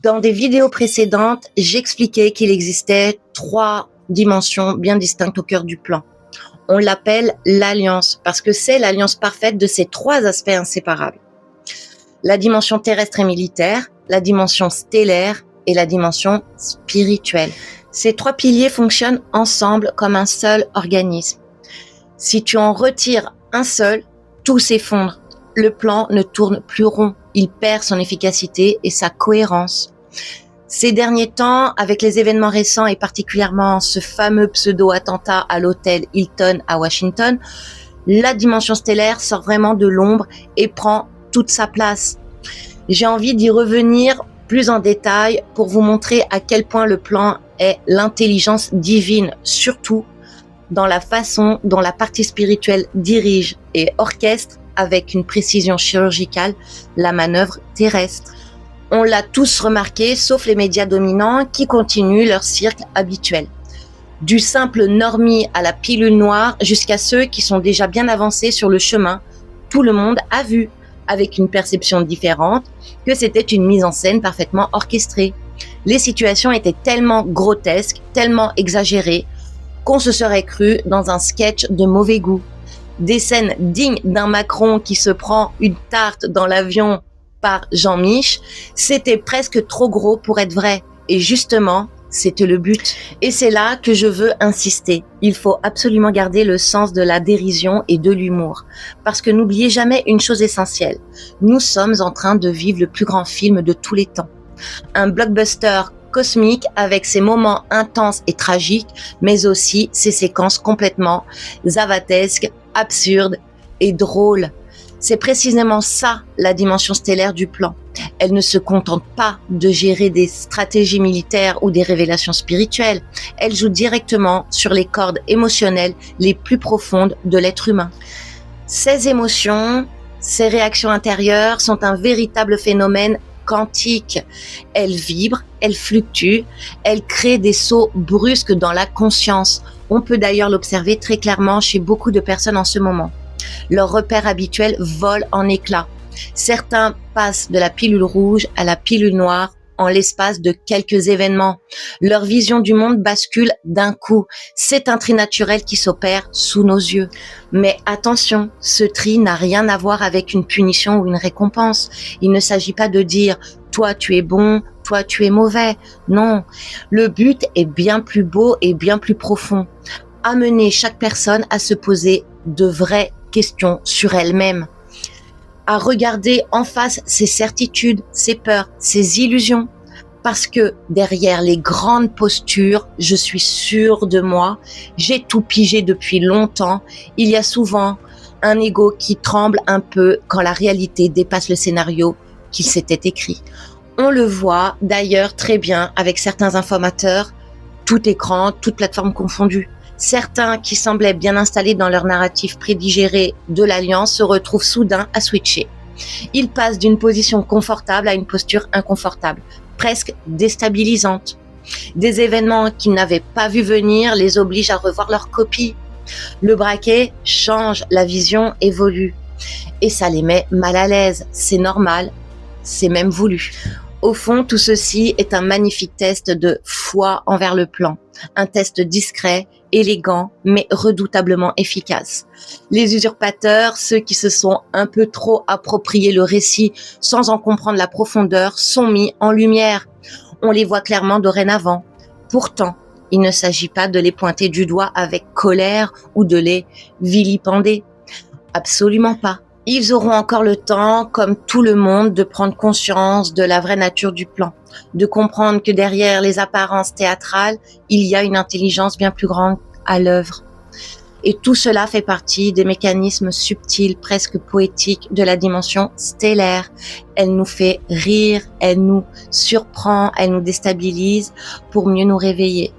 Dans des vidéos précédentes, j'expliquais qu'il existait 3 dimensions bien distinctes au cœur du plan. On l'appelle l'alliance parce que c'est l'alliance parfaite de ces 3 aspects inséparables. La dimension terrestre et militaire, la dimension stellaire et la dimension spirituelle. Ces 3 piliers fonctionnent ensemble comme un seul organisme. Si tu en retires un seul, tout s'effondre. Le plan ne tourne plus rond, il perd son efficacité et sa cohérence. Ces derniers temps, avec les événements récents et particulièrement ce fameux pseudo-attentat à l'hôtel Hilton à Washington, la dimension stellaire sort vraiment de l'ombre et prend toute sa place. J'ai envie d'y revenir plus en détail pour vous montrer à quel point le plan est l'intelligence divine, surtout dans la façon dont la partie spirituelle dirige et orchestre avec une précision chirurgicale la manœuvre terrestre. On l'a tous remarqué, sauf les médias dominants qui continuent leur cirque habituel. Du simple normie à la pilule noire jusqu'à ceux qui sont déjà bien avancés sur le chemin, tout le monde a vu, avec une perception différente, que c'était une mise en scène parfaitement orchestrée. Les situations étaient tellement grotesques, tellement exagérées, qu'on se serait cru dans un sketch de mauvais goût. Des scènes dignes d'un Macron qui se prend une tarte dans l'avion par Jean-Mich, c'était presque trop gros pour être vrai. Et justement, c'était le but. Et c'est là que je veux insister. Il faut absolument garder le sens de la dérision et de l'humour. Parce que n'oubliez jamais une chose essentielle. Nous sommes en train de vivre le plus grand film de tous les temps. Un blockbuster cosmique avec ses moments intenses et tragiques, mais aussi ses séquences complètement zavatesques, absurdes et drôles. C'est précisément ça, la dimension stellaire du plan. Elle ne se contente pas de gérer des stratégies militaires ou des révélations spirituelles. Elle joue directement sur les cordes émotionnelles les plus profondes de l'être humain. Ces émotions, ces réactions intérieures sont un véritable phénomène quantique. Elles vibrent, elles fluctuent, elles créent des sauts brusques dans la conscience. On peut d'ailleurs l'observer très clairement chez beaucoup de personnes en ce moment. Leurs repères habituels volent en éclats. Certains passent de la pilule rouge à la pilule noire en l'espace de quelques événements. Leur vision du monde bascule d'un coup. C'est un tri naturel qui s'opère sous nos yeux. Mais attention, ce tri n'a rien à voir avec une punition ou une récompense. Il ne s'agit pas de dire « toi tu es bon », « toi tu es mauvais ». Non, le but est bien plus beau et bien plus profond. Amener chaque personne à se poser de vraies questions sur elle-même, à regarder en face ses certitudes, ses peurs, ses illusions. Parce que derrière les grandes postures, je suis sûre de moi, j'ai tout pigé depuis longtemps, il y a souvent un ego qui tremble un peu quand la réalité dépasse le scénario qu'il s'était écrit. On le voit d'ailleurs très bien avec certains informateurs, tout écran, toute plateforme confondue. Certains qui semblaient bien installés dans leur narratif prédigéré de l'Alliance se retrouvent soudain à switcher. Ils passent d'une position confortable à une posture inconfortable, presque déstabilisante. Des événements qu'ils n'avaient pas vu venir les obligent à revoir leur copie. Le braquet change, la vision évolue. Et ça les met mal à l'aise. C'est normal, c'est même voulu. Au fond, tout ceci est un magnifique test de foi envers le plan. Un test discret, élégant, mais redoutablement efficace. Les usurpateurs, ceux qui se sont un peu trop approprié le récit sans en comprendre la profondeur, sont mis en lumière. On les voit clairement dorénavant. Pourtant, il ne s'agit pas de les pointer du doigt avec colère ou de les vilipender. Absolument pas. Ils auront encore le temps, comme tout le monde, de prendre conscience de la vraie nature du plan, de comprendre que derrière les apparences théâtrales, il y a une intelligence bien plus grande à l'œuvre. Et tout cela fait partie des mécanismes subtils, presque poétiques de la dimension stellaire. Elle nous fait rire, elle nous surprend, elle nous déstabilise pour mieux nous réveiller.